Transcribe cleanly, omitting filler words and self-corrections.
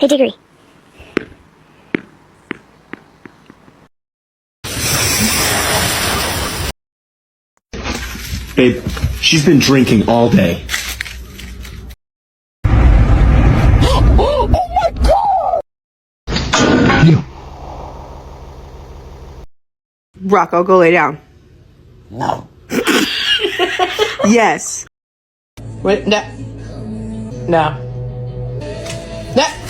Hey, Diggory. Babe, she's been drinking all day. Oh my God! Rocco, go lay down. No. Yes. Wait, no. No. No.